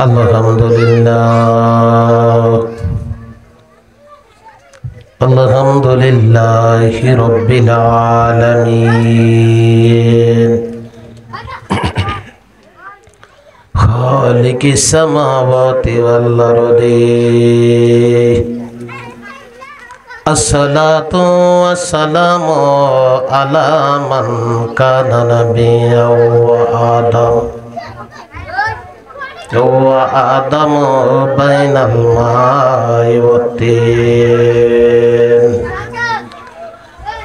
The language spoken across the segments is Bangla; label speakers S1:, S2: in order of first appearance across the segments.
S1: আলহামদুলিল্লাহি রাব্বিল আলামিন খালিকিস সামাওয়াতি ওয়াল আরদি আসসালাতু ওয়াসসালামু আলা মান কানা নাবিয়্যাও ওয়া আদম وآدم بين الماء والطين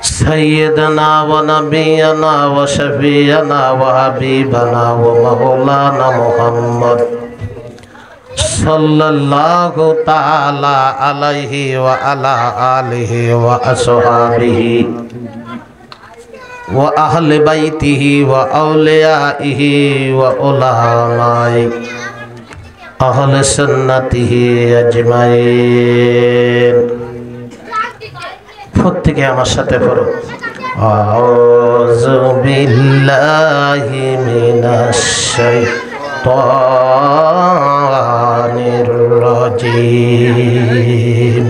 S1: سيدنا ونبينا وشفيعنا وحبيبنا ومولانا محمد صلى الله تعالى عليه وعلى آله وأصحابه وأهل بيته وأوليائه وعلمائه أهل سنته أجمعين প্রত্যেকে আমার সাথে পড়ো আউযু বিল্লাহি মিনাশ শাইতানির রাজীম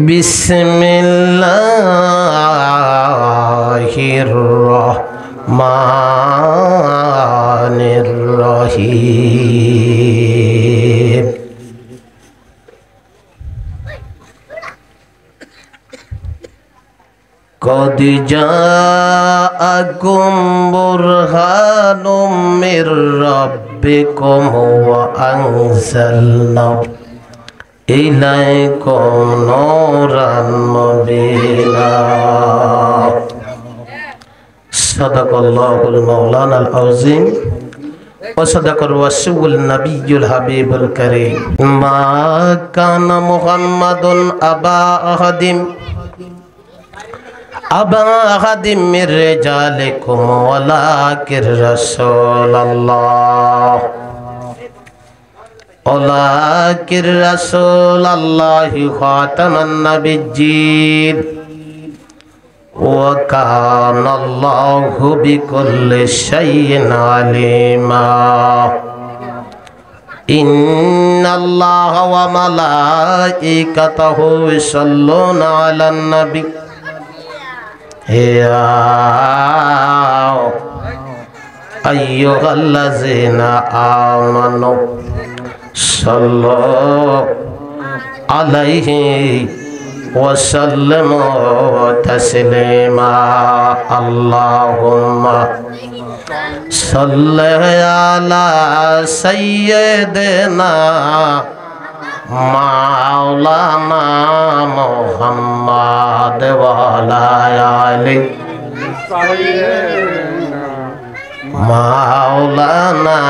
S1: বিসমিল্লাহির রহমানির রহিম قد جاءكم برهان من ربكم وأنزلنا إليكم نورا مبينا صدق الله المولانا العظيم وصدق الرسول النبي الحبيب الكريم ما كان محمد أبا أحد من رجالكم ولكن رسول الله خاتم النبيين وكان الله بكل شيء عليما إن الله وملائكته يصلون على النبي يا أيها الذين آمنوا صلوا عليه وسلموا تسليما اللهم صل على سيدنا مولانا محمد وعلى آله مولانا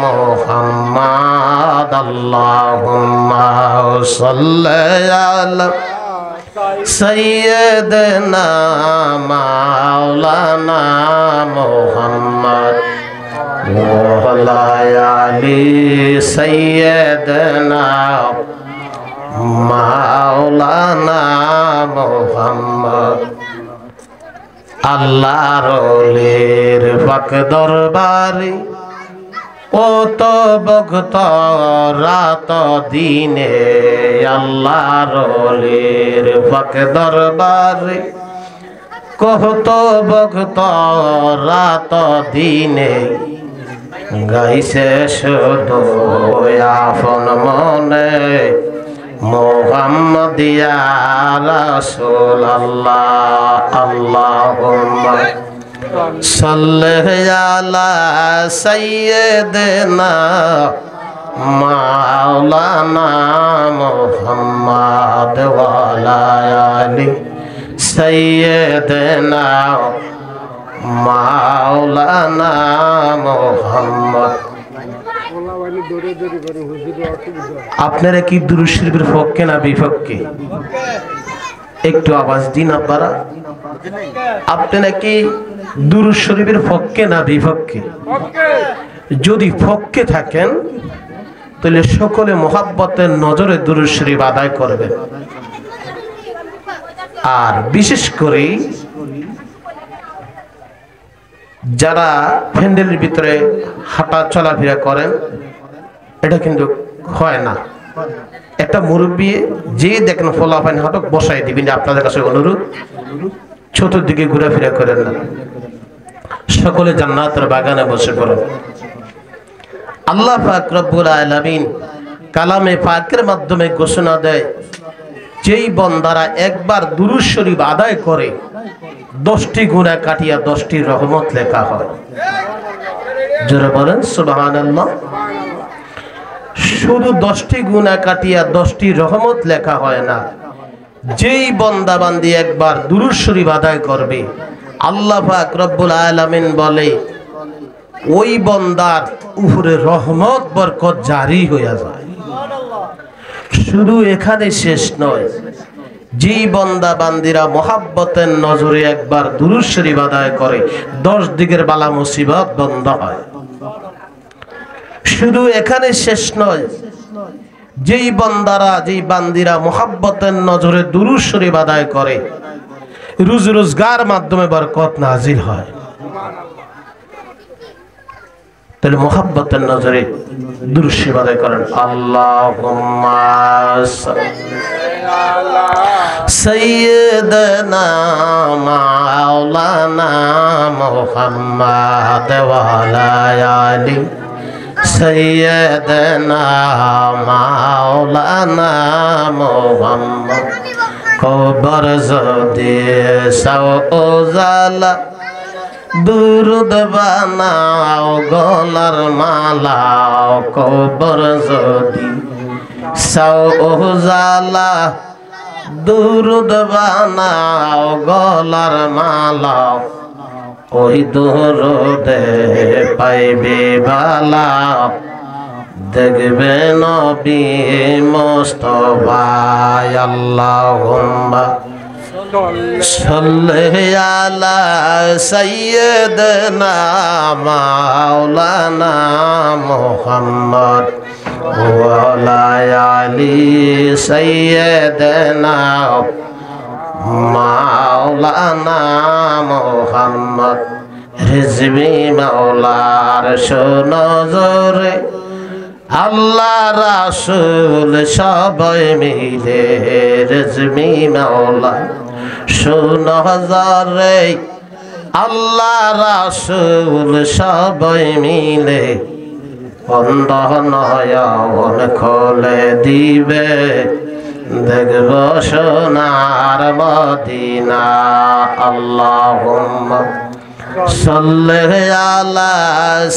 S1: محمد اللهم صل على سيدنا مولانا محمد وعلى آله سيدنا مولانا محمد আল্লাহর ওলির পাক দরবারে কত ভক্ত রাত দিনে আল্লাহর ওলির পাক দরবারে কত ভক্ত রাত দিনে গাইছে শুধু আপন মনে মোহাম্মদ ইয়া রাসূলুল্লাহ আল্লাহুম্মা সাল্লি আলা সাইয়্যিদিনা মাওলানা মুহাম্মদ ওয়া আলা আলি সাইয়্যিদিনা মাওলানা মুহাম্মদ আপনারা কি দুরূদ শরীফের পক্ষে না বিপক্ষে? একটু আওয়াজ দিন আপনারা। আপনারা কি দুরূদ শরীফের পক্ষে না বিপক্ষে? যদি পক্ষে থাকেন তাহলে সকলে মোহাব্বতের নজরে দুরূদ শরীফ আদায় করবেন। আর বিশেষ করে যারা প্যান্ডেলের ভিতরে হাঁটা চলাফেরা করেন এটা কিন্তু হয় না। একটা মুরব্বী যে দেখেন ফলাফাইন হাঁটক বসাই দিবেন। আপনাদের কাছে অনুরোধ, চতুর্দিকে ঘোরাফেরা করেন না, সকলে জান্নাতের বাগানে বসে পড়েন। আল্লাহ পাক রব্বুল আলামিন কালামে পাকের মাধ্যমে ঘোষণা দেয়, যেই বান্দারা একবার দুরূদ শরীফ আদায় করে 10টি গুনাহ কাটিয়া 10টি রহমত লেখা হয়। জোরে বলেন সুবহানাল্লাহ। শুধু 10টি গুনাহ কাটিয়া 10টি রহমত লেখা হয় না, যেই বান্দা বান্দি একবার দুরূদ শরীফ আদায় করবে আল্লাহ পাক রব্বুল আলামিন বলে ওই বান্দার উপরে রহমত বরকত জারি হয়ে যায়। শুধু এখানে শেষ নয়, যেই বান্দা বান্দিরা মোহাব্বতের নজরে একবার দুরূদ শরীফ আদায় করে 10 দিকের বালা মুসিবত বন্ধ হয়। শুধু এখানে শেষ নয়, যেই বান্দিরা মোহাব্বতের নজরে দুরূদ শরীফ আদায় করে রুজি রোজগার মাধ্যমে বরকত নাজিল হয়। তাহলে মোহাব্বতের নজরে দুরূদ শরীফ আদায় করেন। আল্লাহুম্মা সাইয়্যিদানা মাওলানা মুহাম্মাদ ওয়া আলা আলি সাইয়্যিদানা মাওলানা মুহাম্মাদ। কবর যদি সাওজালা দুরুদ বানাও গলার মালা, কবর যদি সাওজালা দুরুদ বানাও গলার মালা, ওই দুরুদে পাইবে বালা, দেখবে নবী মুস্তাফা। আল্লাহুম্মা সাল্লি আলা সাইয়্যিদিনা মাওলানা মুহাম্মদ ওয়া আলা আলি সাইয়্যিদিনা মাওলানা মুহাম্মদ। রিজভি মাওলার নজরে আল্লাহ রাসূল সবাই মিলে, রিজভি মাওলা নজরে আল্লাহ রাসূল সবাই মিলে, অন্ধ নয়ন খুলে দিবে, দেখব সোনার মদিনা। আল্লাহুম্মা সাল্লি আলা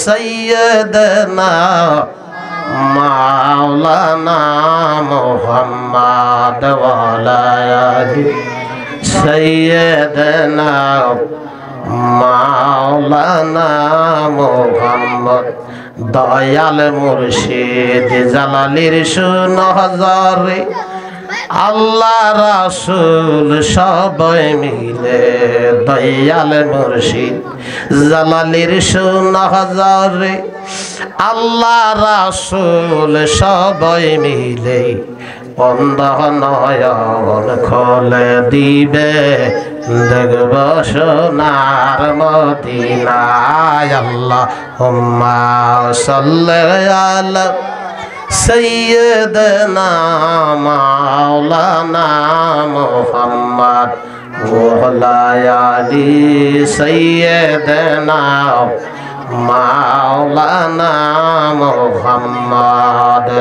S1: সাইয়্যিদিনা মাওলানা মুহাম্মাদ ওয়া আলা আলি সাইয়্যিদিনা মাওলানা মুহাম্মদ। দয়াল মুর্শিদ জালালির নজরে আল্লাহ রাসূল সবাই মিলে, দয়াল মুর্শিদ জালালির নজরে আল্লাহ রাসূল সবাই মিলে, অন্ধ নয়ন খুলে দিবে, দেখব সোনার মদিনা। আল্লাহুম্মা সাল্লি আলা সাইয়্যিদিনা মাওলানা মুহাম্মদ ওয়া আলা আলি সাইয়্যিদিনা মাওলানা মুহাম্মদ।